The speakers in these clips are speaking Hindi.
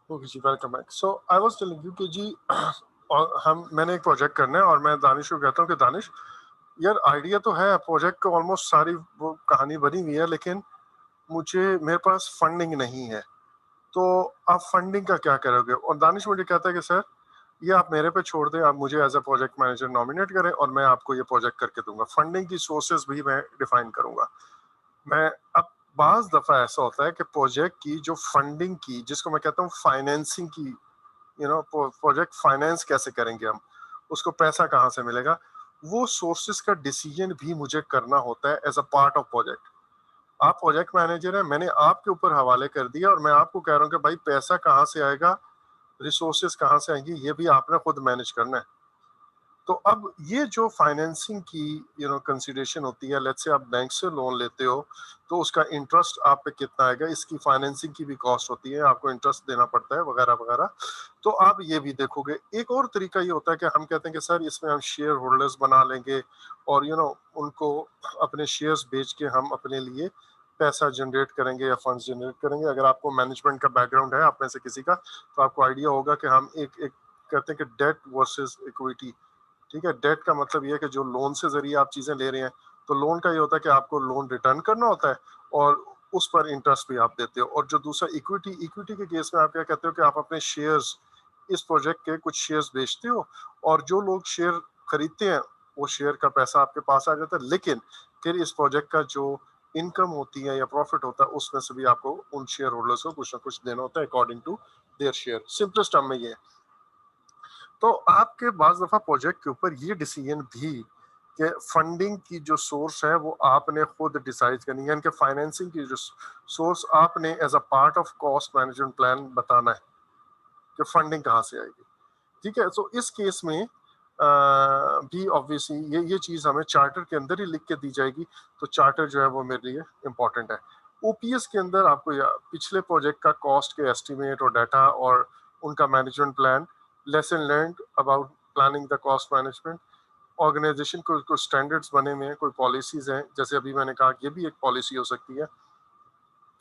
ओके जी, welcome back. So I was telling you कि जी और हम मैंने एक प्रोजेक्ट करना है और मैं दानिश को कहता हूँ कि दानिश यार आइडिया तो है, प्रोजेक्ट को ऑलमोस्ट सारी वो कहानी बनी हुई है, लेकिन मुझे मेरे पास फंडिंग नहीं है। तो आप फंडिंग का क्या करोगे? और दानिश मुझे कहता है कि सर ये आप मेरे पे छोड़ दें, आप मुझे as a project manager nominate करें और मैं आपको ये प्रोजेक्ट करके दूंगा। फंडिंग की सोर्सेज भी मैं डिफाइन करूंगा। मैं अब बाज दफा ऐसा होता है कि प्रोजेक्ट की जो फंडिंग की, जिसको मैं कहता हूँ फाइनेंसिंग की, प्रोजेक्ट फाइनेंस कैसे करेंगे हम, उसको पैसा कहाँ से मिलेगा, वो सोर्सेस का डिसीजन भी मुझे करना होता है as a part of project. आप प्रोजेक्ट मैनेजर हैं, मैंने आपके ऊपर हवाले कर दिया और मैं आपको कह रहा हूँ कि भाई पैसा कहाँ से आएगा, रिसोर्सेज कहाँ से आएंगी, ये भी आपने खुद मैनेज करना है। तो अब ये जो फाइनेंसिंग की कंसीडरेशन होती है, लेट्स से आप बैंक से लोन लेते हो तो उसका इंटरेस्ट आप पे कितना आएगा, इसकी फाइनेंसिंग की भी कॉस्ट होती है, आपको इंटरेस्ट देना पड़ता है वगैरह वगैरह। तो आप ये भी देखोगे। एक और तरीका ये होता है कि हम कहते हैं कि सर इसमें हम शेयर होल्डर्स बना लेंगे और उनको अपने शेयर्स बेच के हम अपने लिए पैसा जनरेट करेंगे या फंड्स जनरेट करेंगे। अगर आपको मैनेजमेंट का बैकग्राउंड है आप में से किसी का, तो आपको आइडिया होगा कि हम एक एक कहते हैं कि डेट वर्सेस इक्विटी। ठीक है, डेट का मतलब ये है कि जो लोन से जरिए आप चीजें ले रहे हैं, तो लोन का ये होता है कि आपको लोन रिटर्न करना होता है और उस पर इंटरेस्ट भी आप देते हो। और जो दूसरा इक्विटी, इक्विटी के केस में आप क्या कहते हो कि आप अपने शेयर्स, इस प्रोजेक्ट के कुछ शेयर्स बेचते हो और जो लोग शेयर खरीदते हैं वो शेयर का पैसा आपके पास आ जाता है, लेकिन फिर इस प्रोजेक्ट का जो इनकम होती है या प्रॉफिट होता है उसमें से भी आपको उन शेयर होल्डर्स को कुछ ना कुछ देना होता है according to their share. Simplest term में ये है। तो आपके बाज दफा प्रोजेक्ट के ऊपर ये डिसीजन भी कि फंडिंग की जो सोर्स है वो आपने खुद डिसाइड करनी है, यानी कि फाइनेंसिंग की जो सोर्स आपने as a part of cost management plan बताना है कि फंडिंग कहाँ से आएगी। ठीक है, तो इस केस में भी ऑब्वियसली ये चीज हमें चार्टर के अंदर ही लिख के दी जाएगी। तो चार्टर जो है वो मेरे लिए इंपॉर्टेंट है। ओपीएस के अंदर आपको पिछले प्रोजेक्ट का कॉस्ट के एस्टिमेट और डाटा और उनका management plan, lesson learn about planning the cost management, organisation को कुछ स्टैंडर्ड्स बने हुए हैं, कोई पॉलिसीज हैं, जैसे अभी मैंने कहा ये भी एक पॉलिसी हो सकती है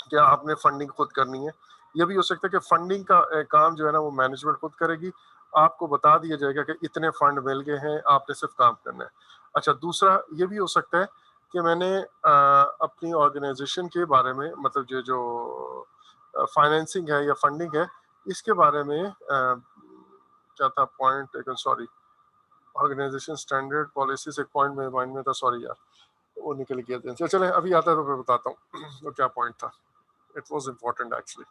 कि आपने फंडिंग खुद करनी है। ये भी हो सकता है कि फंडिंग का काम जो है ना वो मैनेजमेंट खुद करेगी, आपको बता दिया जाएगा कि इतने फंड मिल गए हैं, आपने सिर्फ काम करना है। अच्छा, दूसरा ये भी हो सकता है कि मैंने अपनी ऑर्गेनाइजेशन के बारे में, मतलब जो जो फाइनेंसिंग है या फंडिंग है, इसके बारे में क्या था point, sorry, organisation standard policy से एक पॉइंट मेरे माइंड में था, सॉरी यार, वो निकल गया ध्यान से। चले अभी आता है तो मैं बताता हूँ वो क्या पॉइंट था। It was important actually.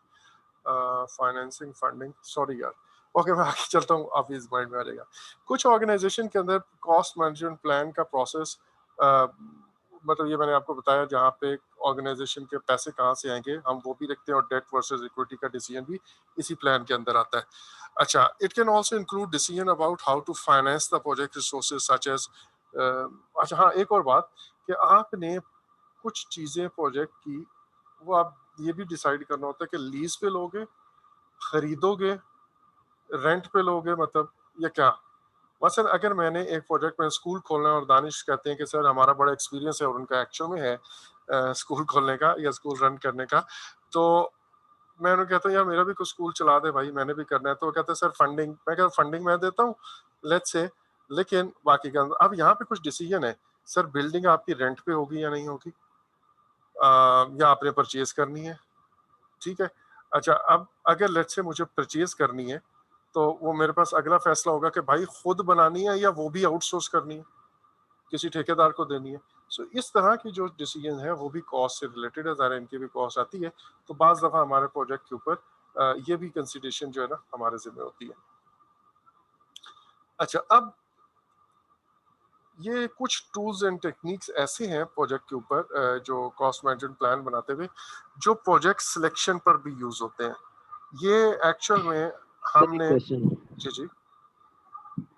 Financing funding, sorry यार। ओके, मैं आगे चलता हूँ, आप इस माइंड में आ जाएगा। कुछ ऑर्गेनाइजेशन के अंदर कॉस्ट मैनेजमेंट प्लान का प्रोसेस, मतलब ये मैंने आपको बताया, जहाँ पे ऑर्गेनाइजेशन के पैसे कहाँ से आएंगे हम वो भी रखते हैं, और डेट वर्सेस इक्विटी का डिसीजन भी इसी प्लान के अंदर आता है। अच्छा, it can also include decision about how to finance the project resources such as, अच्छा हाँ, एक और बात कि आपने कुछ चीजें प्रोजेक्ट की वो आप ये भी डिसाइड करना होता है कि लीज पे लोगे, खरीदोगे, रेंट पे लोगे, मतलब ये क्या। मसलन अगर मैंने एक प्रोजेक्ट में स्कूल खोलना है और दानिश कहते हैं कि सर हमारा बड़ा एक्सपीरियंस है और उनका एक्चुअल में है स्कूल खोलने का या स्कूल रन करने का, तो मैं उन्हें कहता हूँ यार मेरा भी कुछ स्कूल चला दे भाई, मैंने भी करना है। तो वो कहते हैं सर फंडिंग, मैं कहता फंडिंग मैं देता हूँ, लेट्स से, लेकिन बाकी का अब यहाँ पे कुछ डिसीजन है। सर बिल्डिंग आपकी रेंट पे होगी या नहीं होगी, या आपने परचेज करनी है। ठीक है। अच्छा, अब अगर लेट्स से मुझे परचेज करनी है, तो वो मेरे पास अगला फैसला होगा कि भाई खुद बनानी है या वो भी आउटसोर्स करनी है, किसी ठेकेदार को देनी है। सो इस तरह की जो डिसीजन है वो भी कॉस्ट से रिलेटेड है, ज़रा इनकी भी कॉस्ट आती है। तो बाज दफ़ा हमारे प्रोजेक्ट के ऊपर ये भी कंसिडरेशन जो है ना हमारे जिम्मे होती है। अच्छा, अब ये कुछ टूल्स एंड टेक्निक्स ऐसे हैं प्रोजेक्ट के ऊपर, जो कॉस्ट मैनेजमेंट प्लान बनाते हुए, जो प्रोजेक्ट सिलेक्शन पर भी यूज होते हैं। ये एक्चुअल में सर एक हमने, क्वेश्चन। जी जी,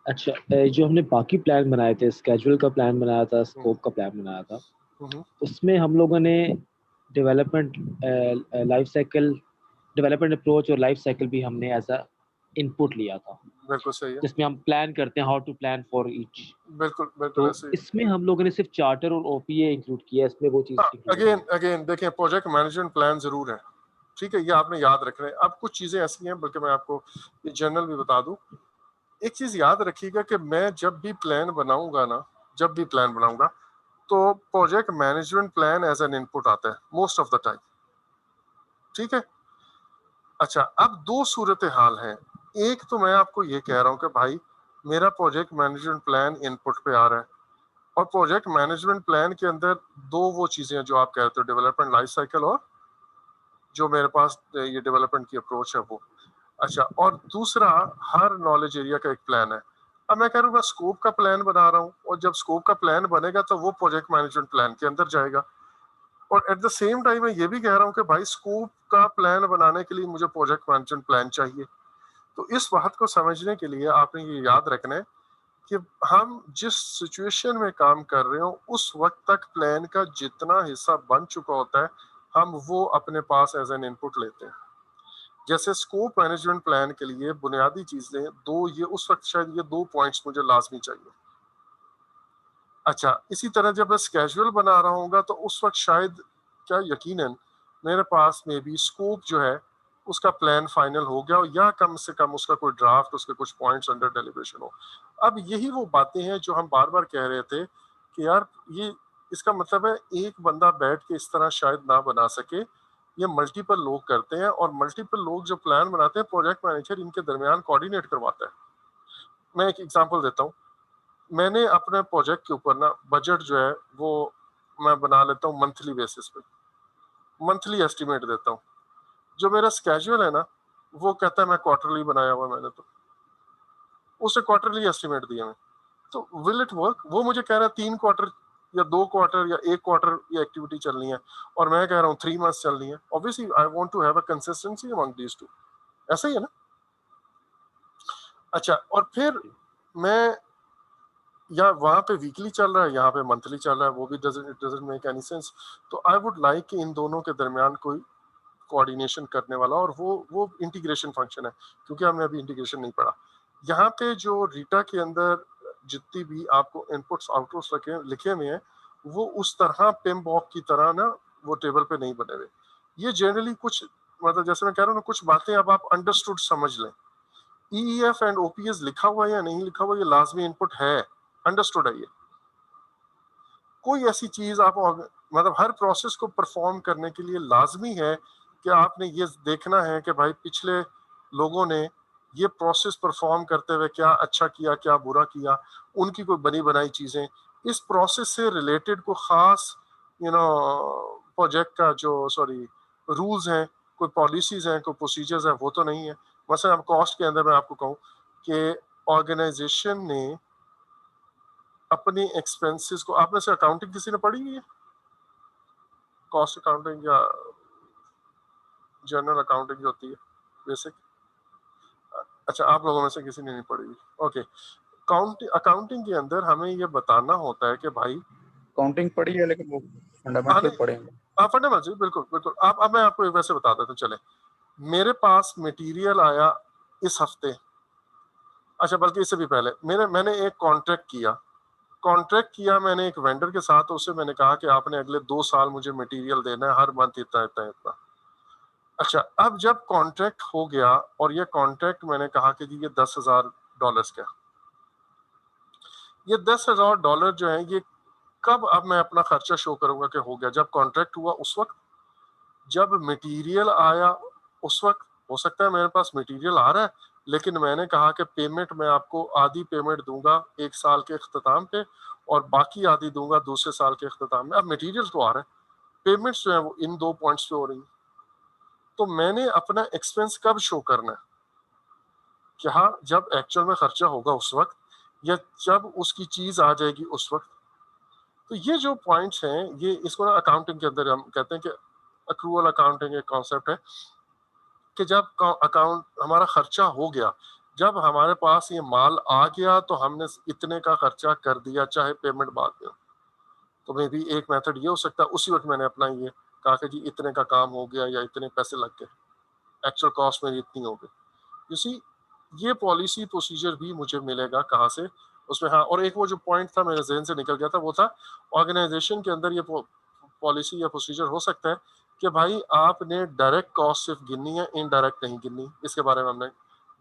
अच्छा, जो हमने बाकी प्लान बनाए थे, स्केड्यूल का प्लान बनाया था, हम्म, स्कोप का प्लान बनाया था, हम्म, उसमें हम लोगों ने development life cycle, development approach और लाइफ साइकिल भी हमने एज अ इनपुट लिया था, बिल्कुल सही है, जिसमें हम प्लान करते हैं how to plan for each. बिल्कुल बिल्कुल तो ऐसे ही है। इसमें हम लोगों ने सिर्फ चार्टर और ओपीए इंक्लूड किया है, इसमें वो चीज़ हाँ, इंक्लूड नहीं अगेन है। अगेन देखें, प्रोजेक्ट मैनेजमेंट प्लान जरूर है, ठीक है, ये आपने याद रखना है। अब कुछ चीजें ऐसी हैं, बल्कि मैं आपको ये जनरल भी बता दूं। एक चीज याद रखिएगा कि मैं जब भी प्लान बनाऊंगा ना, जब भी प्लान बनाऊंगा, तो project management plan as an input आता है मोस्ट ऑफ द टाइम। ठीक है। अच्छा, अब दो सूरत हाल हैं। एक तो मैं आपको ये कह रहा हूं कि भाई मेरा प्रोजेक्ट मैनेजमेंट प्लान इनपुट पे आ रहा है, और प्रोजेक्ट मैनेजमेंट प्लान के अंदर दो वो चीजें हैं जो आप कहते हो, डेवलपमेंट लाइफ साइकिल, और जो मेरे पास ये डेवलपमेंट की अप्रोच है वो। अच्छा, और दूसरा, हर नॉलेज एरिया का एक प्लान है। अब मैं कह रहा हूँ मैं स्कोप का प्लान बना रहा हूँ, और जब स्कोप का प्लान बनेगा तो वो प्रोजेक्ट मैनेजमेंट प्लान के अंदर जाएगा। और एट द सेम टाइम मैं ये भी कह रहा हूँ कि भाई स्कोप का प्लान बनाने के लिए मुझे प्रोजेक्ट मैनेजमेंट प्लान चाहिए। तो इस बात को समझने के लिए आपने ये याद रखना है कि हम जिस सिचुएशन में काम कर रहे हो उस वक्त तक प्लान का जितना हिस्सा बन चुका होता है, हम वो अपने पास एज एन इनपुट लेते हैं। जैसे स्कोप मैनेजमेंट प्लान के लिए बुनियादी चीजें दो, ये उस वक्त शायद ये दो पॉइंट्स मुझे लाजमी चाहिए। अच्छा, इसी तरह जब मैं स्केजुअल बना रहा हूँ तो उस वक्त शायद, क्या यकीनन, मेरे पास में भी स्कोप जो है उसका प्लान फाइनल हो गया हो, या कम से कम उसका कोई ड्राफ्ट, उसके कुछ पॉइंट्स अंडर डेलिब्रेशन हो। अब यही वो बातें हैं जो हम बार बार कह रहे थे कि यार ये, इसका मतलब है एक बंदा बैठ के इस तरह शायद ना बना सके, ये मल्टीपल लोग करते हैं, और मल्टीपल लोग जो प्लान बनाते हैं प्रोजेक्ट मैनेजर इनके दरमियान कोऑर्डिनेट करवाता है। मैं एक एग्जांपल देता हूँ। मैंने अपने प्रोजेक्ट के ऊपर ना बजट जो है वो मैं बना लेता हूँ मंथली बेसिस पे, मंथली एस्टिमेट देता हूँ। जो मेरा स्केड्यूल है ना, वो कहता है मैं क्वार्टरली बनाया हुआ, मैंने तो उसे क्वार्टरली एस्टिमेट दिया मैं। तो विल इट वर्क? वो मुझे कह रहा है 3 क्वार्टर या 2 क्वार्टर या 1 क्वार्टर ये एक्टिविटी चलनी है, और मैं कह रहा हूँ 3 मंथ्स चलनी है। Obviously I want to have a consistency among these two. ऐसा ही है ना? अच्छा, और फिर मैं, या वहां पे वीकली चल रहा है, यहाँ पे मंथली चल रहा है, वो भी it doesn't make any sense. तो आई वुड लाइक कि इन दोनों के दरमियान कोई कोऑर्डिनेशन करने वाला, और वो इंटीग्रेशन फंक्शन है, क्योंकि हमने अभी इंटीग्रेशन नहीं पढ़ा। यहाँ पे जो रीटा के अंदर जितनी भी आपको इनपुट्स आउटपुट्स लिखे हुए हैं, वो उस तरह पिमबॉक की तरह ना वो टेबल पे नहीं बने हुए। ये जनरली कुछ, मतलब जैसे मैं कह रहा हूँ ना, कुछ बातें अब आप अंडरस्टूड समझ लें। ईईएफ एंड ओपीएस लिखा हुआ है या नहीं लिखा हुआ, ये लाजमी इनपुट है, अंडरस्टूड है ये। कोई ऐसी चीज आप मतलब हर प्रोसेस को परफॉर्म करने के लिए लाजमी है कि आपने ये देखना है कि भाई पिछले लोगों ने ये प्रोसेस परफॉर्म करते हुए क्या अच्छा किया, क्या बुरा किया, उनकी कोई बनी बनाई चीजें, इस प्रोसेस से रिलेटेड को खास प्रोजेक्ट का जो, सॉरी, रूल्स हैं, कोई पॉलिसीज हैं, कोई प्रोसीजर्स हैं, वो तो नहीं है। मसलन अब कॉस्ट के अंदर मैं आपको कहूँ कि ऑर्गेनाइजेशन ने अपने एक्सपेंसेस को, आप में से अकाउंटिंग किसी ने पढ़ी हुई है? कॉस्ट अकाउंटिंग या जनरल अकाउंटिंग जो होती है, बेसिक? अच्छा, आप लोगों में से किसी ने नहीं पढ़ी हुई, ओके। अकाउंटिंग के अंदर हमें ये बताना होता है कि भाई, काउंटिंग पढ़ी है लेकिन वो हाँ फंडामेंटल नहीं, पढ़ेंगे। हाँ फंडामेंटल, बिल्कुल बिल्कुल। आप, अब मैं आपको एक वैसे बता देता हूँ, चले। मेरे पास मटेरियल आया इस हफ्ते, अच्छा बल्कि इससे भी पहले मैंने एक कॉन्ट्रैक्ट किया मैंने एक वेंडर के साथ। उससे मैंने कहा कि आपने अगले 2 साल मुझे मटेरियल देना है, हर मंथ इतना इतना इतना। अच्छा, अब जब कॉन्ट्रैक्ट हो गया, और ये कॉन्ट्रैक्ट मैंने कहा कि जी ये $10,000 का, ये $10,000 जो है, ये कब अब मैं अपना खर्चा शो करूंगा कि हो गया? जब कॉन्ट्रैक्ट हुआ उस वक्त, जब मटेरियल आया उस वक्त। हो सकता है मेरे पास मटेरियल आ रहा है, लेकिन मैंने कहा कि पेमेंट मैं आपको आधी पेमेंट दूंगा 1 साल के अख्ताम पे, और बाकी आधी दूंगा दूसरे साल के अख्ताम में। अब मटेरियल तो आ रहा है, पेमेंट्स जो है वो इन 2 पॉइंट्स पे हो रही है। तो मैंने अपना एक्सपेंस कब शो करना है? क्या जब एक्चुअल में खर्चा होगा उस वक्त, या जब उसकी चीज आ जाएगी उस वक्त? तो ये जो पॉइंट्स हैं, ये इसको ना अकाउंटिंग के अंदर हम कहते हैं कि अक्रूवल अकाउंटिंग एक कॉन्सेप्ट है, कि जब अकाउंट हमारा खर्चा हो गया, जब हमारे पास ये माल आ गया, तो हमने इतने का खर्चा कर दिया, चाहे पेमेंट बाद में हो। तो मे भी एक मेथड ये हो सकता है, उसी वक्त मैंने अपना ये कहा कि जी इतने का काम हो गया, या इतने पैसे लग गए, एक्चुअल कॉस्ट मेरी इतनी हो गई। यू सी, ये पॉलिसी प्रोसीजर भी मुझे मिलेगा कहाँ से? उसमें, हाँ। और एक वो जो पॉइंट था मेरे जहन से निकल गया था, वो था ऑर्गेनाइजेशन के अंदर ये पॉलिसी या प्रोसीजर हो सकता है कि भाई आपने डायरेक्ट कॉस्ट सिर्फ गिननी है, इनडायरेक्ट नहीं गिननी। इसके बारे में हमने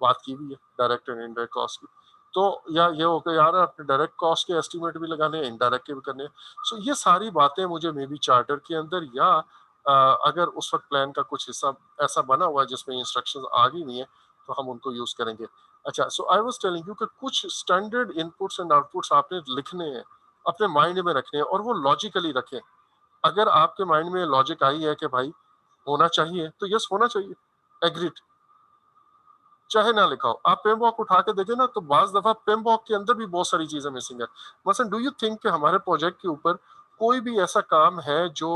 बात की हुई है, डायरेक्ट एंड इनडायरेक्ट कॉस्ट की। तो या ये हो गया यार, आपने डायरेक्ट कॉस्ट के एस्टिमेट भी लगाने हैं, इनडायरेक्ट के भी करने हैं। सो ये सारी बातें मुझे मे बी चार्टर के अंदर या अगर उस वक्त प्लान का कुछ हिस्सा ऐसा बना हुआ है जिसमें इंस्ट्रक्शंस आ गई हुई हैं, तो हम उनको यूज करेंगे। अच्छा, सो आई वाज टेलिंग यू कि कुछ स्टैंडर्ड इनपुट्स एंड आउटपुट्स आपने लिखने हैं, अपने माइंड में रखने हैं, और वो लॉजिकली रखें। अगर आपके माइंड में लॉजिक आई है कि भाई होना चाहिए, तो यस होना चाहिए, एग्रीड, चाहे ना लिखा हो। आप पेमबॉक उठा के देखें ना, तो बाज दफा पेमबॉक के अंदर भी बहुत सारी चीजें मिसिंग है। मसलन डू यू थिंक कि हमारे प्रोजेक्ट के ऊपर कोई भी ऐसा काम है जो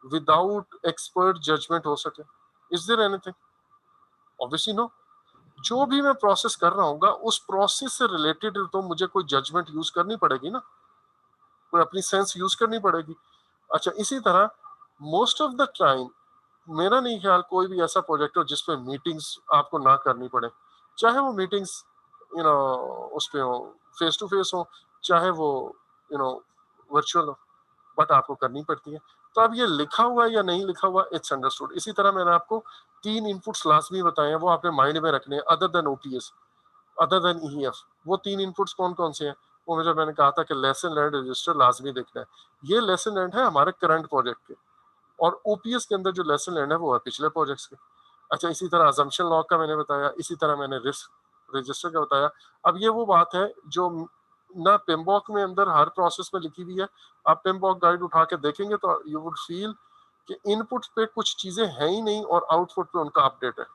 विदाउट एक्सपर्ट जजमेंट हो सके? Is there anything? Obviously no. जो भी मैं प्रोसेस कर रहा हूँ उस प्रोसेस से रिलेटेड तो मुझे कोई जजमेंट यूज करनी पड़ेगी ना, कोई अपनी सेंस यूज करनी पड़ेगी। अच्छा, इसी तरह मोस्ट ऑफ द टाइम मेरा नहीं ख्याल कोई भी ऐसा प्रोजेक्ट हो जिसपे मीटिंग्स आपको ना करनी पड़े। चाहे वो मीटिंग्स यू नो उस पे हो, फेस टू फेस हो, चाहे वो यू नो वर्चुअल हो, बट आपको करनी पड़ती है। तो अब ये लिखा हुआ है या नहीं लिखा हुआ, इट्स अंडरस्टूड। इसी तरह मैंने आपको 3 इनपुट्स लाजमी बताए हैं, वो आपने माइंड में रखने हैं, other than OPS, other than EF. वो 3 इनपुट्स कौन कौन से हैं? वो मुझे मैंने कहा था कि लेसन लर्न रजिस्टर लाजमी देखना है। ये लेसन लर्न है हमारे करंट प्रोजेक्ट के, और ओपीएस के अंदर जो लेसन लर्न है वो है पिछले प्रोजेक्ट्स के। अच्छा, इसी तरह अजम्पशन लॉग का मैंने बताया, इसी तरह मैंने रिस्क रजिस्टर का बताया। अब ये वो बात है जो ना पेमबॉक में अंदर हर प्रोसेस में लिखी हुई है। आप पेमबॉक गाइड उठा के देखेंगे तो यू वुड फील कि इनपुट पे कुछ चीजें हैं ही नहीं और आउटपुट पे उनका अपडेट है,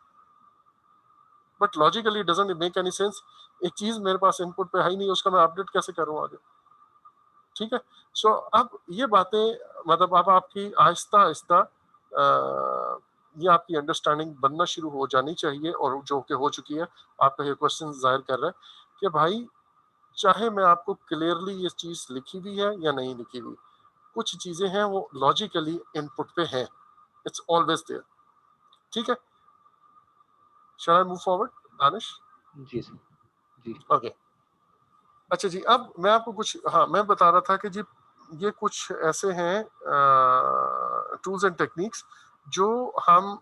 but logically doesn't make any sense. एक चीज मेरे पास इनपुट पे है ही नहीं, उसका मैं अपडेट कैसे करूं आगे? ठीक है। सो अब ये बातें मतलब अब आपकी आहिस्ता आहिस्ता ये आपकी अंडरस्टैंडिंग बनना शुरू हो जानी चाहिए, और जो कि हो चुकी है। आपका ये क्वेश्चन जाहिर कर रहा है कि भाई चाहे मैं आपको क्लियरली ये चीज लिखी हुई है या नहीं लिखी हुई, कुछ चीजें हैं वो लॉजिकली इनपुट पे हैं, इट्स ऑलवेज देयर। ठीक है, shall I move forward Danish? जी सर। जी। ओके। अच्छा जी, अब मैं आपको कुछ, हाँ मैं बता रहा था कि जी ये कुछ ऐसे हैं टूल्स एंड टेक्निक्स जो हम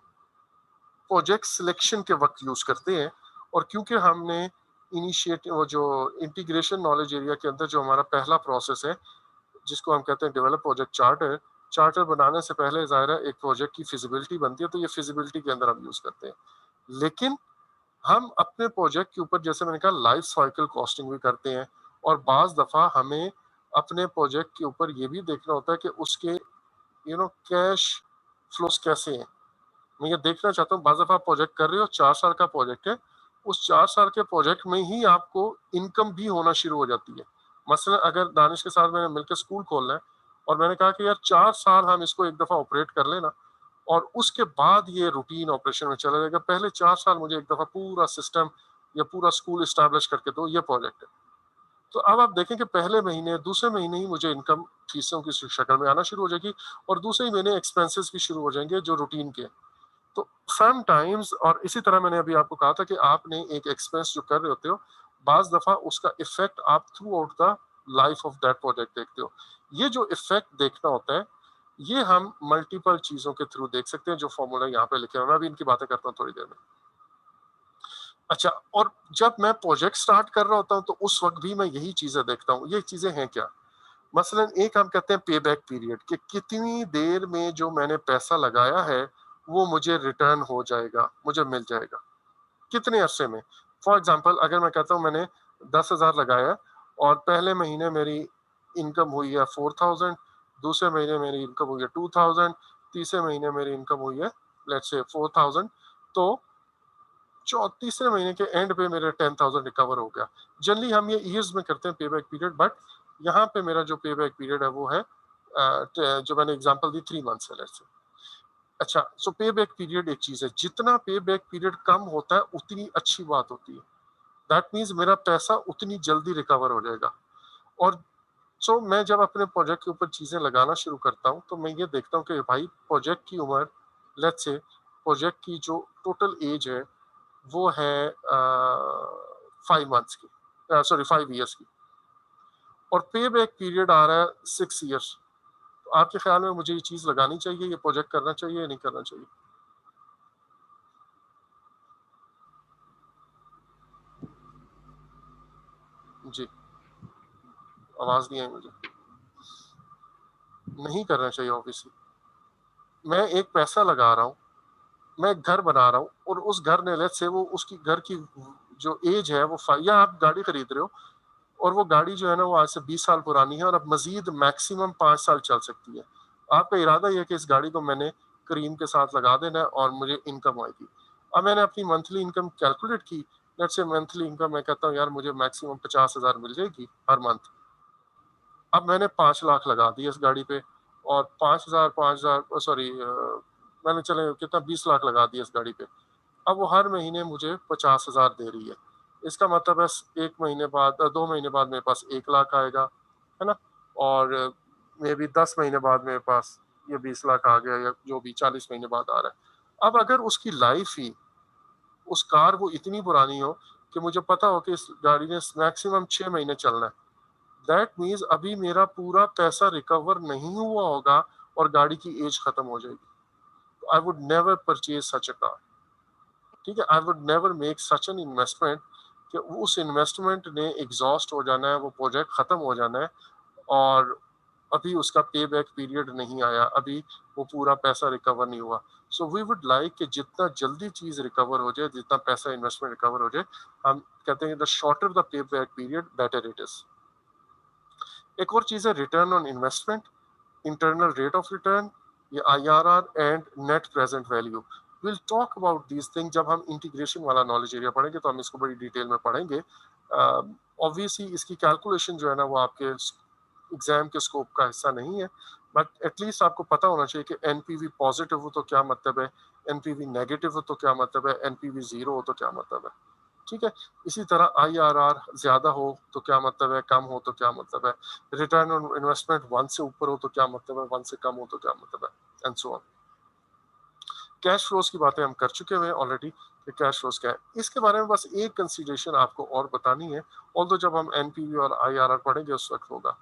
प्रोजेक्ट सिलेक्शन के वक्त यूज करते हैं। और क्योंकि हमने इनिशिएटिव वो जो इंटीग्रेशन नॉलेज एरिया के अंदर जो हमारा पहला प्रोसेस है जिसको हम कहते हैं डेवलप प्रोजेक्ट चार्टर, चार्टर बनाने से पहले ज़ाहिर है एक प्रोजेक्ट की फिजिबिलिटी बनती है, तो ये फिजिबिलिटी के अंदर हम यूज करते हैं। लेकिन हम अपने प्रोजेक्ट के ऊपर जैसे मैंने कहा लाइफ साइकिल कॉस्टिंग भी करते हैं, और बाज दफा हमें अपने प्रोजेक्ट के ऊपर ये भी देखना होता है कि उसके कैश फ्लोस कैसे हैं। मैं ये देखना चाहता हूँ, बाज दफा आप प्रोजेक्ट कर रहे हो, 4 साल का प्रोजेक्ट है, उस 4 साल के प्रोजेक्ट में ही आपको इनकम भी होना शुरू हो जाती है। मसलन अगर दानिश के साथ मैंने मिलकर स्कूल खोलना है, और मैंने कहा कि यार 4 साल हम इसको एक दफा ऑपरेट कर लेना, और उसके बाद ये रूटीन ऑपरेशन में चला जाएगा। पहले 4 साल मुझे एक दफा पूरा सिस्टम या पूरा स्कूल इस्टेब्लिश करके दो, ये प्रोजेक्ट है। तो अब आप देखें कि पहले महीने दूसरे महीने ही मुझे इनकम फीसों की शक्ल में आना शुरू हो जाएगी, और दूसरे ही महीने एक्सपेंसेस भी शुरू हो जाएंगे जो रूटीन के। तो सम टाइम्स, और इसी तरह मैंने अभी आपको कहा था कि आपने एक एक्सपेंस जो कर रहे होते हो, बाज दफा उसका इफेक्ट आप through out the life of that project देखते हो। ये जो इफेक्ट देखना होता है, ये हम मल्टीपल चीजों के थ्रू देख सकते हैं, जो फॉर्मूला यहाँ पे लिखे हुए हैं। मैं अभी इनकी बातें करता हूँ थोड़ी देर में। अच्छा, और जब मैं प्रोजेक्ट स्टार्ट कर रहा होता हूँ तो उस वक्त भी मैं यही चीजें देखता हूँ। ये चीजें हैं क्या? मसलन एक हम कहते हैं पे बैक पीरियड, कि कितनी देर में जो मैंने पैसा लगाया है वो मुझे रिटर्न हो जाएगा, मुझे मिल जाएगा, कितने अरसे में। फॉर एग्जाम्पल अगर मैं कहता हूँ मैंने 10,000 लगाया, और पहले महीने मेरी इनकम हुई है 4,000, दूसरे महीने मेरी इनकम हुई है 2,000, तीसरे महीने मेरी इनकम हुई है लेट्स से 4,000, तो तीसरे महीने के एंड पे मेरे 10,000 रिकवर हो गया। जनरली हम ये ईयर्स में करते हैं पे बैक पीरियड, बट यहाँ पे मेरा जो पे बैक पीरियड है वो है जो मैंने एग्जांपल दी 3 मंथ्स है लेट्स से। अच्छा, सो पे बैक पीरियड एक चीज है, जितना पे बैक पीरियड कम होता है उतनी अच्छी बात होती है। दैट मीन्स मेरा पैसा उतनी जल्दी रिकवर हो जाएगा। और सो मैं जब अपने प्रोजेक्ट के ऊपर चीजें लगाना शुरू करता हूँ तो मैं ये देखता हूँ कि भाई प्रोजेक्ट की उम्र, लेट्स से प्रोजेक्ट की जो टोटल एज है वो है 5 मंथ्स की, सॉरी 5 ईयर्स की, और पे बैक पीरियड आ रहा है 6 ईयर्स। आपके ख्याल में मुझे ये चीज लगानी चाहिए, ये प्रोजेक्ट करना चाहिए या नहीं करना चाहिए? जी, आवाज नहीं आई मुझे। नहीं करना चाहिए ऑब्वियसली। मैं एक पैसा लगा रहा हूँ, मैं एक घर बना रहा हूँ और उस घर ने लेट्स से वो उसकी घर की जो एज है वो या आप गाड़ी खरीद रहे हो और वो गाड़ी जो है ना वो आज से 20 साल पुरानी है और अब मजीद मैक्सिमम 5 साल चल सकती है। आपका इरादा ये है कि इस गाड़ी को मैंने क्रीम के साथ लगा देना है और मुझे इनकम आएगी। अब मैंने अपनी मंथली इनकम कैलकुलेट की, लेट्स से मंथली इनकम मैं कहता हूँ यार मुझे मैक्सिमम 50,000 मिल जाएगी हर मंथ। अब मैंने 5 लाख लगा दिए इस गाड़ी पे और 5,000 सॉरी मैंने चले कितना 20 लाख लगा दिया इस गाड़ी पे। अब वो हर महीने मुझे 50,000 दे रही है। इसका मतलब है 1 महीने बाद 2 महीने बाद मेरे पास 1 लाख आएगा, है ना? और मे बी 10 महीने बाद मेरे पास ये 20 लाख आ गया या जो भी 40 महीने बाद आ रहा है। अब अगर उसकी लाइफ ही उस कार वो इतनी पुरानी हो कि मुझे पता हो कि इस गाड़ी ने मैक्सिमम 6 महीने चलना है, दैट मीन्स अभी मेरा पूरा पैसा रिकवर नहीं हुआ होगा और गाड़ी की एज खत्म हो जाएगी। I would never purchase such a car. ठीक है, I would never make such an investment कि उस इन्वेस्टमेंट ने एग्जॉस्ट हो जाना है, वो प्रोजेक्ट खत्म हो जाना है और अभी उसका पे बैक पीरियड नहीं आया, अभी वो पूरा पैसा रिकवर नहीं हुआ। सो वी वुड लाइक कि जितना जल्दी चीज रिकवर हो जाए, जितना पैसा इन्वेस्टमेंट रिकवर हो जाए, हम कहते हैं the shorter the pay back period better it is. एक और चीज है return on investment, internal rate of return, ये IRR and net present value. Will talk about these thing जब हम इंटीग्रेशन वाला नॉलेज एरिया पढ़ेंगे तो हम इसको बड़ी डिटेल में पढ़ेंगे। ऑब्वियसली इसकी कैलकुलेशन जो है ना वो आपके एग्जाम के स्कोप का हिस्सा नहीं है, बट एटलीस्ट आपको पता होना चाहिए कि एनपीवी पॉजिटिव हो तो क्या मतलब है, एनपीवी नेगेटिव हो तो क्या मतलब है, एनपीवी जीरो हो तो क्या मतलब है। ठीक है, इसी तरह आईआरआर ज्यादा हो तो क्या मतलब है, कम हो तो क्या मतलब है, रिटर्न ऑन इन्वेस्टमेंट 1 से ऊपर हो तो क्या मतलब है, 1 से कम हो तो क्या मतलब है, and so on. Cash flows की बातें हम कर चुके हुए हैं ऑलरेडी कि कैश फ्लोज क्या है। इसके बारे में बस एक कंसीडरेशन आपको और बतानी है, ऑल्दो जब हम एनपीवी और आईआरआर पढ़ेंगे उस वक्त होगा।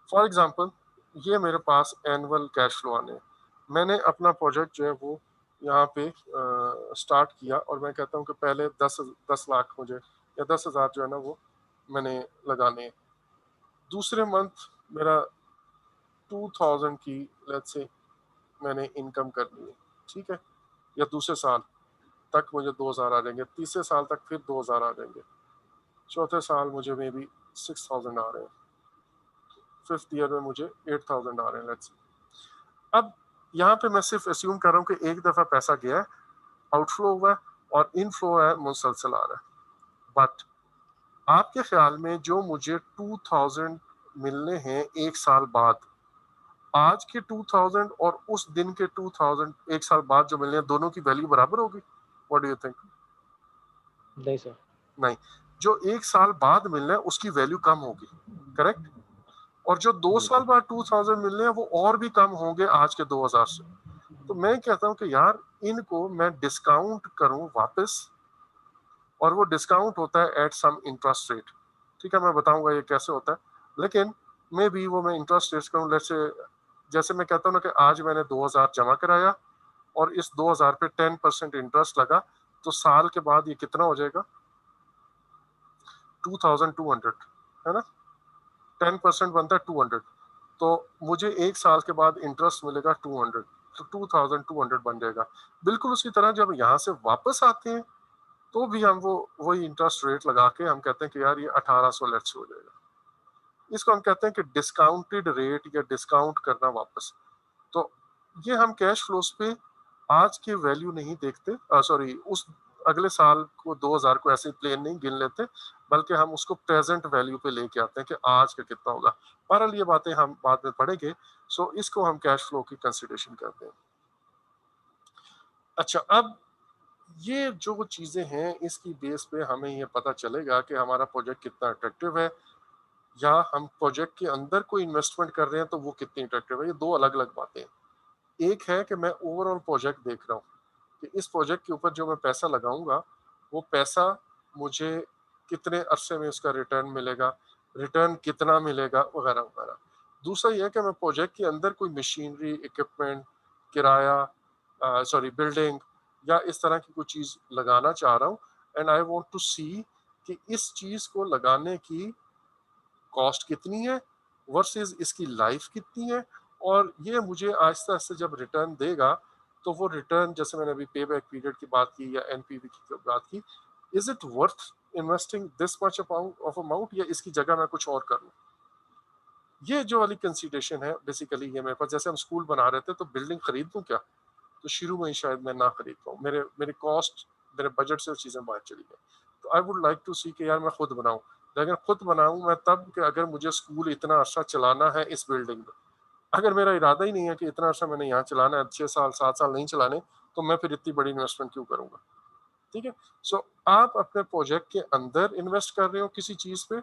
फॉर एग्जाम्पल ये मेरे पास एनुअल कैश फ्लो आने हैं। मैंने अपना प्रोजेक्ट जो है वो यहाँ पे स्टार्ट किया और मैं कहता हूँ कि पहले 10 लाख मुझे या 10,000 जो है ना वो मैंने लगाने हैं। दूसरे मंथ मेरा 2,000 की लेट्स से मैंने इनकम करनी है, ठीक है, या दूसरे साल तक मुझे 2,000 आ जाएंगे, तीसरे साल तक फिर 2,000 आ जाएंगे, चौथे साल मुझे मे बी 6,000 आ रहे हैं, फिफ्थ ईयर में मुझे 8,000 आ रहे हैं लेट्स। अब यहाँ पे मैं सिर्फ एज्यूम कर रहा हूँ कि एक दफा पैसा गया है, आउटफ्लो हुआ है और इनफ्लो है मुसलसल आ रहा है। बट आपके ख्याल में जो मुझे 2,000 मिलने हैं एक साल बाद, आज के 2,000 और उस दिन के 2,000 एक साल बाद जो मिलने हैं, दोनों की वैल्यू बराबर होगी? What do you think? नहीं सर। नहीं, जो एक साल बाद मिलना है उसकी वैल्यू कम होगी, करेक्ट? और जो 2 साल बिल्कुल। बाद 2,000 मिलने हैं वो और भी कम होंगे आज के 2,000 से। तो मैं कहता हूँ कि यार इनको मैं डिस्काउंट करूं वापस, और वो डिस्काउंट होता है एट सम इंटरेस्ट रेट। ठीक है, मैं बताऊंगा ये कैसे होता है, लेकिन मे बी वो मैं इंटरेस्ट रेट करूँ लेट्स से, जैसे मैं कहता हूँ ना कि आज मैंने 2,000 जमा कराया और इस 2,000 पे 10% इंटरेस्ट लगा, तो साल के बाद ये कितना हो जाएगा? 2,200, है ना? 10% बनता है 200, तो मुझे एक साल के बाद इंटरेस्ट मिलेगा 200, तो 2,200 बन जाएगा। बिल्कुल उसी तरह जब यहाँ से वापस आते हैं तो भी हम वो वही इंटरेस्ट रेट लगा के हम कहते हैं कि यार ये 1,800 लेट्स हो जाएगा। इसको हम कहते हैं कि डिस्काउंटेड रेट या डिस्काउंट करना वापस। तो ये हम कैश फ्लोज पे आज के वैल्यू नहीं देखते, सॉरी उस अगले साल को 2,000 को ऐसे प्लेन नहीं गिन लेते, बल्कि हम उसको प्रेजेंट वैल्यू पे लेके आते हैं कि आज का कितना होगा। बहरहाल ये बातें हम बाद में पढ़ेंगे, सो इसको हम कैश फ्लो की कंसिडरेशन करते हैं। अच्छा, अब ये जो चीजें हैं इसकी बेस पे हमें ये पता चलेगा कि हमारा प्रोजेक्ट कितना अट्रैक्टिव है, या हम प्रोजेक्ट के अंदर कोई इन्वेस्टमेंट कर रहे हैं तो वो कितनी अट्रैक्टिव है। ये दो अलग अलग बातें हैं। एक है कि मैं ओवरऑल प्रोजेक्ट देख रहा हूँ कि इस प्रोजेक्ट के ऊपर जो मैं पैसा लगाऊंगा वो पैसा मुझे कितने अरसे में उसका रिटर्न मिलेगा, रिटर्न कितना मिलेगा, वगैरह वगैरह। दूसरा ये है कि मैं प्रोजेक्ट के अंदर कोई मशीनरी, इक्विपमेंट, किराया, बिल्डिंग या इस तरह की कोई चीज़ लगाना चाह रहा हूँ, एंड आई वांट टू सी कि इस चीज़ को लगाने की कॉस्ट कितनी है वर्सेस इसकी लाइफ कितनी है, और ये मुझे आहिस्ता आहिस्ता जब रिटर्न देगा तो वो रिटर्न, जैसे मैंने अभी पे बैक पीरियड की बात की या एनपीवी की बात की, is it worth investing this much amount, या इसकी जगह मैं कुछ और करूँ। ये जो वाली कंसिडरेशन है बेसिकली ये मेरे पास, जैसे हम स्कूल बना रहे थे तो बिल्डिंग खरीद दूं क्या, तो शुरू में ही शायद मैं ना खरीद पाऊँ, मेरे मेरे कॉस्ट, मेरे बजट से वो चीज़ें बाहर चली गई। तो आई वुड लाइक टू सी कि यार मैं खुद बनाऊं, लेकिन खुद बनाऊं मैं तब कि अगर मुझे स्कूल इतना अर्सा चलाना है इस बिल्डिंग में। अगर मेरा इरादा ही नहीं है कि इतना अर्सा मैंने यहाँ चलाना है, 6 साल 7 साल नहीं चलाने, तो मैं फिर इतनी बड़ी इन्वेस्टमेंट क्यों करूंगा। ठीक है। सो आप अपने प्रोजेक्ट के अंदर इन्वेस्ट कर रहे हो किसी चीज पे,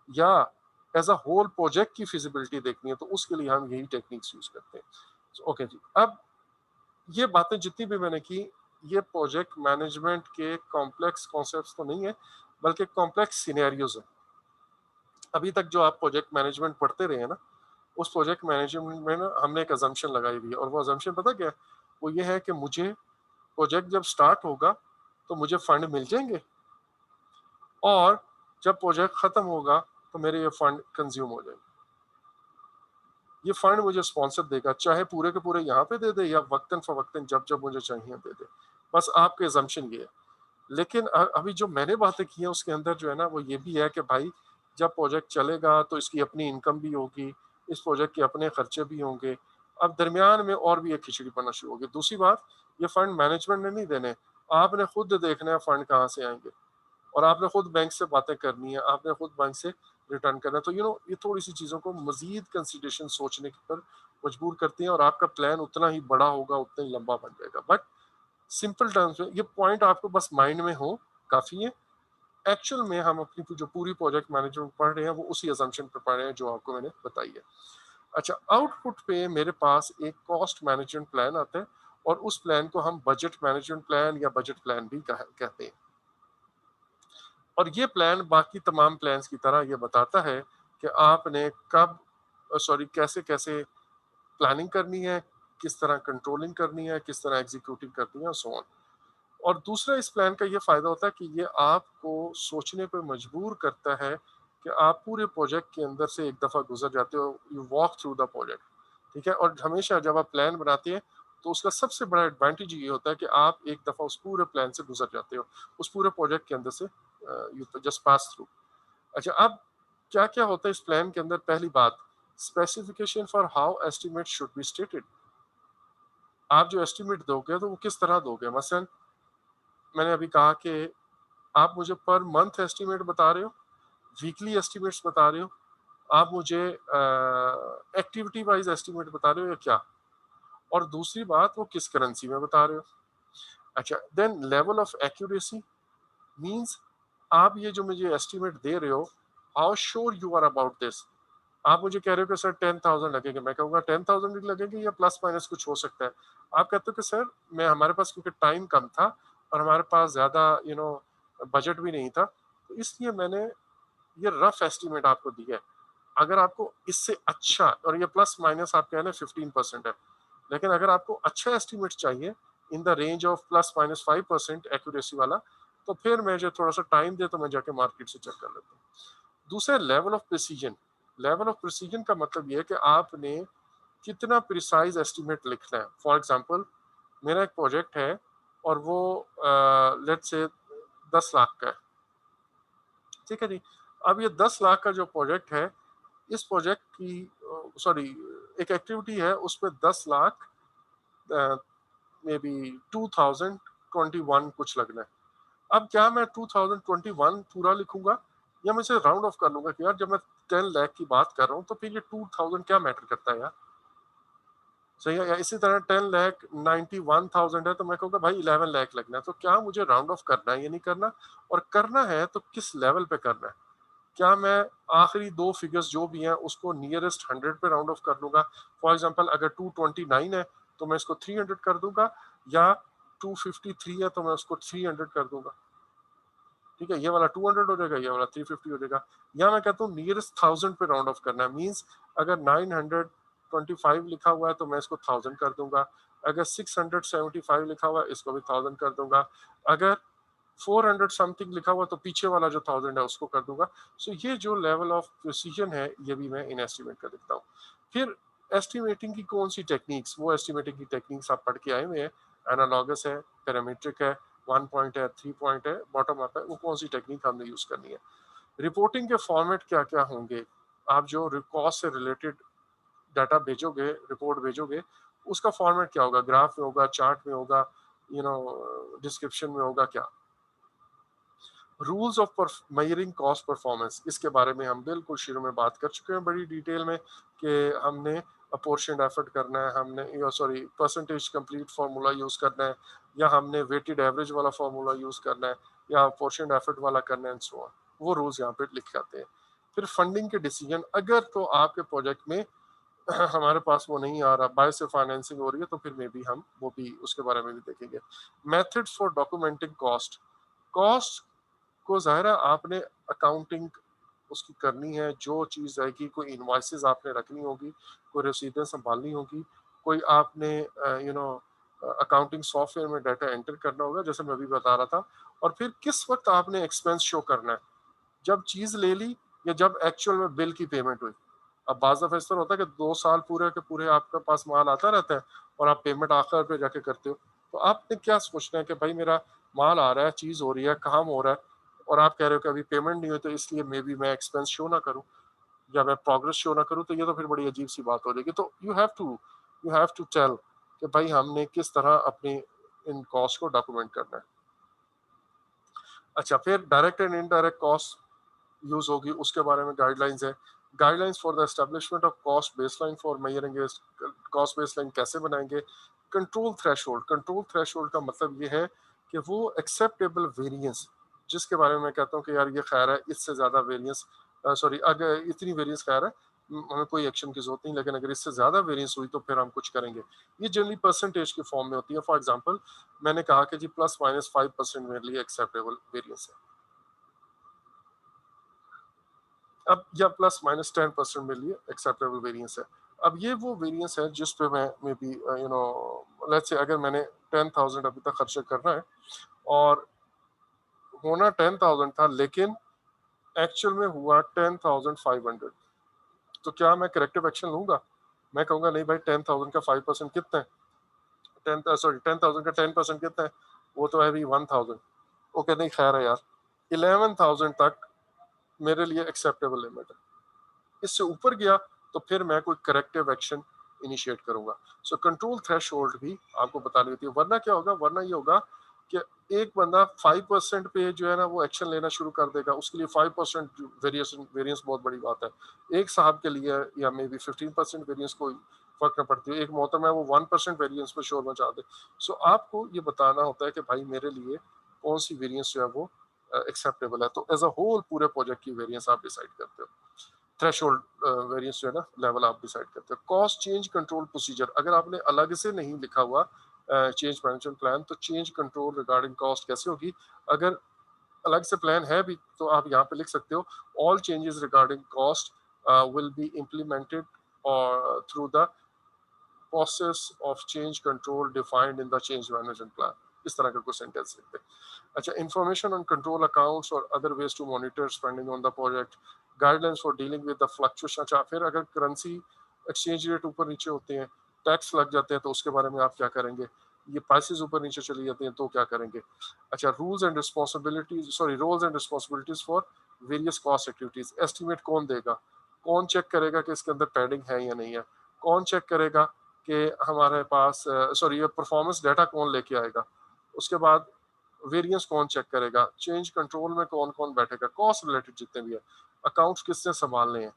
या एज अ होल प्रोजेक्ट की फिजिबिलिटी देखनी है, तो उसके लिए हम यही टेक्निक्स यूज करते हैं। ओके जी, अब ये बातें जितनी भी मैंने की, ये प्रोजेक्ट मैनेजमेंट के कॉम्प्लेक्स कॉन्सेप्ट्स तो नहीं है, बल्कि कॉम्प्लेक्स सिनेरियोज है। अभी तक जो आप प्रोजेक्ट मैनेजमेंट पढ़ते रहे हैं ना, उस प्रोजेक्ट मैनेजमेंट में ना हमने एक अजम्पशन लगाई हुई है, और वो अजम्पशन पता क्या है, वो ये है कि मुझे प्रोजेक्ट जब स्टार्ट होगा तो मुझे फंड मिल जाएंगे, और जब प्रोजेक्ट खत्म होगा तो मेरे ये फंड कंज्यूम हो जाएंगे। ये फंड मुझे स्पॉन्सर देगा, चाहे पूरे के पूरे यहाँ पे दे दे या वक्तन फवक्तन जब जब मुझे चाहिए दे दे। बस आपके assumption ये है। लेकिन अभी जो मैंने बातें की हैं उसके अंदर जो है ना, वो ये भी है कि भाई जब प्रोजेक्ट चलेगा तो इसकी अपनी इनकम भी होगी, इस प्रोजेक्ट के अपने खर्चे भी होंगे। अब दरमियान में और भी एक खिचड़ी बनना शुरू होगी। दूसरी बात, ये फंड मैनेजमेंट ने नहीं देने, आपने खुद देखना है फंड कहाँ से आएंगे, और आपने खुद बैंक से बातें करनी है, आपने खुद बैंक से रिटर्न करना है। तो ये थोड़ी सी चीज़ों को मजीद कंसिडरेशन सोचने पर मजबूर करती हैं, और आपका प्लान उतना ही बड़ा होगा, उतना ही लंबा बन जाएगा। बट सिंपल टर्म्स में ये पॉइंट आपको बस माइंड में हो, काफ़ी है। एक्चुअल में हम अपनी जो पूरी प्रोजेक्ट मैनेजमेंट पढ़ रहे हैं वो उसी असम्पशन पर पढ़ रहे हैं जो आपको मैंने बताई है। अच्छा, आउटपुट पे मेरे पास एक कॉस्ट मैनेजमेंट प्लान आता है, और उस प्लान को हम बजट मैनेजमेंट प्लान या बजट प्लान भी कहते हैं। और ये प्लान बाकी तमाम प्लान्स की तरह ये बताता है कि आपने कब, कैसे कैसे प्लानिंग करनी है, किस तरह कंट्रोलिंग करनी है, किस तरह एग्जीक्यूटिंग करनी है, सो ऑन। और दूसरा इस प्लान का ये फायदा होता है कि ये आपको सोचने पर मजबूर करता है कि आप पूरे प्रोजेक्ट के अंदर से एक दफा गुजर जाते हो, you walk through the project. ठीक है। और हमेशा जब आप प्लान बनाते हैं तो उसका सबसे बड़ा एडवांटेज ये होता है कि आप एक दफा उस पूरे प्लान से गुजर जाते हो, उस पूरे प्रोजेक्ट के अंदर से यू जस्ट पास थ्रू। अच्छा, अब क्या क्या होता है इस प्लान के अंदर। पहली बात, specification for how estimate should be stated. आप जो एस्टिमेट दोगे तो वो किस तरह दोगे। मसलन मैंने अभी कहा कि आप मुझे पर मंथ एस्टिमेट बता रहे हो, वीकली एस्टिमेट्स बता रहे हो, आप मुझे एक्टिविटी वाइज एस्टिमेट बता रहे हो या क्या, और दूसरी बात वो किस करेंसी में बता रहे हो। अच्छा, then level of accuracy means आप ये जो मुझे एस्टिमेट दे रहे हो, how sure you are about this. आप मुझे कह रहे हो कि सर 10,000 लगेंगे, मैं कहूँगा 10,000 ही लगेंगे या प्लस माइनस कुछ हो सकता है। आप कहते हो कि सर मैं, हमारे पास क्योंकि टाइम कम था और हमारे पास ज़्यादा बजट भी नहीं था, तो इसलिए मैंने ये रफ एस्टिमेट आपको दिया है। अगर आपको इससे अच्छा, और ये प्लस माइनस आप कह रहे हैं 15% है, लेकिन अगर आपको अच्छा एस्टिमेट चाहिए in the range of +-5% accuracy वाला, तो फिर मुझे थोड़ा सा टाइम दे तो मैं जाके मार्केट से चेक कर लेता हूँ। दूसरा, level of precision. Level of precision का मतलब ये है कि आपने कितना प्रिसाइज एस्टिमेट लिखना है। फॉर एग्जांपल, मेरा एक प्रोजेक्ट है और वो लेट्स से 10 लाख का है। ठीक है जी। अब ये 10 लाख का जो प्रोजेक्ट है, इस प्रोजेक्ट की सॉरी एक एक्टिविटी है, उस पर 10 लाख मे बी 2021 कुछ लगना है। अब क्या मैं 2021 पूरा लिखूंगा, या मैं इसे राउंड ऑफ कर लूंगा कि यार जब मैं 10 लाख की बात कर रहा हूँ तो फिर ये 2000 क्या मैटर करता है यार। सही है। या इसी तरह 10,91,000 है तो मैं कहूँगा भाई 11 लाख लगना है। तो क्या मुझे राउंड ऑफ करना है या नहीं करना, और करना है तो किस लेवल पे करना है। क्या मैं आखिरी दो फिगर्स जो भी हैं उसको नियरेस्ट 100 पे राउंड ऑफ कर लूंगा। फॉर एग्जांपल अगर 229 है तो मैं इसको 300 कर दूंगा, या 253 है तो मैं उसको 300 कर दूंगा। ठीक है, ये वाला 200 हो जाएगा, ये वाला 350 हो जाएगा। या मैं कहता हूँ नियरेस्ट 1000 पे राउंड ऑफ करना है, मींस अगर 925 लिखा हुआ है तो मैं इसको 1000 कर दूंगा, अगर 675 लिखा हुआ है इसको भी 1000 कर दूंगा, अगर 400 समथिंग लिखा हुआ तो पीछे वाला जो 1000 है उसको कर दूंगा। सो ये जो लेवल ऑफ प्रिसीजन है ये भी मैं इन एस्टिमेट का देखता हूँ। फिर एस्टिमेटिंग की कौन सी टेक्निक्स, वो एस्टिमेटिंग की टेक्निक्स आप पढ़ के आए हुए हैं, एनालॉगस है, पैरामीट्रिक है, 1 पॉइंट है, 3 पॉइंट है, बॉटम अप है, वो कौन सी टेक्निक हमने यूज करनी है। रिपोर्टिंग के फॉर्मेट क्या क्या होंगे, आप जो कॉस्ट से रिलेटेड डाटा भेजोगे, रिपोर्ट भेजोगे, उसका फॉर्मेट क्या होगा, ग्राफ में होगा, चार्ट में होगा, डिस्क्रिप्शन में होगा क्या। Rules of measuring cost performance, इसके बारे में हम बिल्कुल शुरू में बात कर चुके हैं बड़ी डिटेल में कि हमने अपोर्शन एफर्ट करना है, हमने sorry percentage complete formula use करना है, या हमने वेटेड एवरेज वाला फार्मूला यूज करना है, या अपोर्शन एफर्ट वाला करना है, एंड सो ऑन। वो रूल्स यहाँ पे लिखे जाते हैं। फिर फंडिंग के डिसीजन, अगर तो आपके प्रोजेक्ट में हमारे पास वो नहीं आ रहा, बाय से फाइनेंसिंग हो रही है, तो फिर मे भी हम वो भी उसके बारे में भी देखेंगे। Methods for documenting cost, cost को ज़ाहिर है आपने अकाउंटिंग उसकी करनी है, जो चीज़ आएगी, कोई इनवॉइसेस आपने रखनी होगी, कोई रसीदें संभालनी होगी, कोई आपने अकाउंटिंग सॉफ्टवेयर में डाटा एंटर करना होगा, जैसे मैं अभी बता रहा था। और फिर किस वक्त आपने एक्सपेंस शो करना है, जब चीज़ ले ली या जब एक्चुअल में बिल की पेमेंट हुई। अब बाज़ दफ़ा इस तरह होता है कि 2 साल पूरे के पूरे आपके पास माल आता रहता है और आप पेमेंट आखिर पे जाके करते हो। तो आपने क्या सोचना है कि भाई मेरा माल आ रहा है, चीज़ हो रही है, काम हो रहा है, और आप कह रहे हो कि अभी पेमेंट नहीं हुई, तो इसलिए मे बी मैं एक्सपेंस शो ना करूं या मैं प्रोग्रेस शो ना करूं, तो ये तो फिर बड़ी अजीब सी बात हो जाएगी। तो यू हैव टू टेल कि भाई हमने किस तरह अपनी इन कॉस्ट को डॉक्यूमेंट करना है। अच्छा, फिर direct and indirect cost use होगी, उसके बारे में गाइडलाइंस है। Guidelines for the establishment of cost baseline for measuring, cost baseline कैसे बनाएंगे। कंट्रोल थ्रेशोल्ड का मतलब ये है कि वो एक्सेप्टेबल वेरिएंस, जिसके बारे में मैं कहता हूँ कि यार ये खैर है, इससे ज्यादा वेरिएंस, सॉरी अगर इतनी वेरिएंस खैर है, हमें कोई एक्शन की जरूरत नहीं, लेकिन अगर इससे ज्यादा वेरिएंस हुई तो फिर हम कुछ करेंगे। ये जनरली परसेंटेज के फॉर्म में होती है। फॉर एग्जांपल मैंने कहा कि जी +-5% मेरे लिए एक्सेप्टेबल वेरिएंस है, अब या +-10% मेरे लिए एक्सेप्टेबल वेरिएंस है। अब ये वो वेरिएंस है जिस पे मैं मे बी लेट्स से अगर मैंने 10,000 अभी तक खर्चा करना है और होना 10,000 था, लेकिन एक्चुअल में हुआ 10,500, तो क्या मैं करेक्टिव एक्शन लूंगा? मैं कहूंगा नहीं भाई, 10,000 का 5% कितना है, 10,000 का 10% कितना है, वो तो है भी 1,000। ओके, नहीं खैर है यार, 11,000 तक मेरे लिए एक्सेप्टेबल लिमिट है, इससे ऊपर गया तो फिर मैं कोई करेक्टिव एक्शन इनिशिएट करूंगा। सो कंट्रोल थ्रेशोल्ड भी आपको बतानी होती है, वरना क्या होगा, वरना ये होगा कि एक बंदा 5% पे जो है ना वो एक्शन लेना शुरू कर देगा, उसके लिए 5% वेरिएंस बहुत बड़ी बात है। एक साहब के लिए या मे बी 15% वेरिएंस कोई फर्क न पड़ती है, एक मोहतरम है वो 1% वेरिएंस पे शोर मचा दे। सो आपको ये बताना होता है कि भाई मेरे लिए कौन सी वेरिएंस जो है वो एक्सेप्टेबल है। तो एज अ होल पूरे प्रोजेक्ट की वेरिएंस आप डिसाइड करते हो, थ्रेशोल्ड वेरिएंस जो है ना लेवल आप डिसाइड करते हो। कॉस्ट चेंज कंट्रोल प्रोसीजर, अगर आपने अलग से नहीं लिखा हुआ चेंज मैनेजमेंट प्लान, तो चेंज कंट्रोल रिगार्डिंग कॉस्ट कैसे होगी। अगर अलग से प्लान है भी तो आप यहाँ पे लिख सकते हो, all changes regarding cost will be implemented और through the process of change control defined in the change management plan. इस तरह का कोई सेंटेंस लिखते हैं। अच्छा, इंफॉर्मेशन ऑन कंट्रोल अकाउंट्स और other ways to monitor spending on the project, guidelines for dealing with the fluctuation. अच्छा, फिर अगर करेंसी एक्सचेंज रेट ऊपर नीचे होते हैं, टैक्स लग जाते हैं, तो उसके बारे में आप क्या करेंगे, ये प्राइसेस ऊपर नीचे चली जाती हैं तो क्या करेंगे। अच्छा, roles and responsibilities for various cost activities, estimate कौन देगा, कौन चेक करेगा कि इसके अंदर पैडिंग है या नहीं है, कौन चेक करेगा कि हमारे पास ये परफॉर्मेंस डाटा कौन लेके आएगा, उसके बाद वेरिएंस कौन चेक करेगा, चेंज कंट्रोल में कौन कौन बैठेगा, कॉस्ट रिलेटेड जितने भी है, अकाउंट्स किसने संभालने हैं,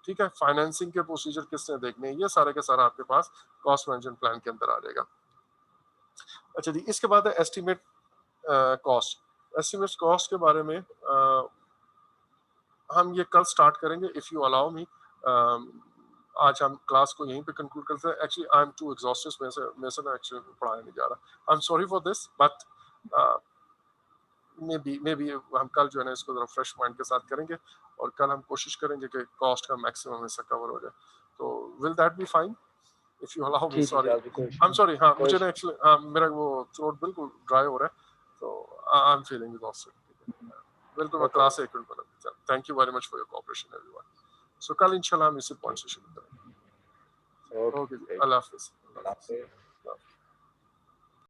ठीक है, फाइनेंसिंग के प्रोसीजर किसने देखने हैं, ये सारे के सारा आपके पास कॉस्ट मैनेजमेंट प्लान के अंदर आ जाएगा। अच्छा जी, इसके बाद है एस्टिमेट कॉस्ट। एस्टिमेट कॉस्ट के बारे में हम ये कल स्टार्ट करेंगे इफ यू अलाउ मी। आज हम क्लास को यहीं पे कंक्लूड करते हैं। Actually I am too exhausted, मेरे से ना एक्चुअली पढ़ाया नहीं जा रहा, I am sorry for this, but maybe हम कल जो है ना इसको जरा फ्रेश माइंड के साथ करेंगे और कल हम कोशिश करेंगे कि कॉस्ट का मैक्सिमम हिस्सा कवर हो जाए। तो will that be fine if you allow me? जी सॉरी, जाओ, कोई आई एम सॉरी। हाँ, मुझे ना एक्चुअली मेरा वो थ्रोट बिल्कुल ड्राई हो रहा है, तो आई एम फीलिंग एग्जॉस्टेड। बिल्कुल मैं क्लास एक मिनट पर। Thank you very much for your cooperation everyone. So कल इंशाल्लाह हम इसी पॉइंट से शुरू करेंगे। ओके जी, ओके अल्लाह हाफिज़। अल्लाह हाफिज़।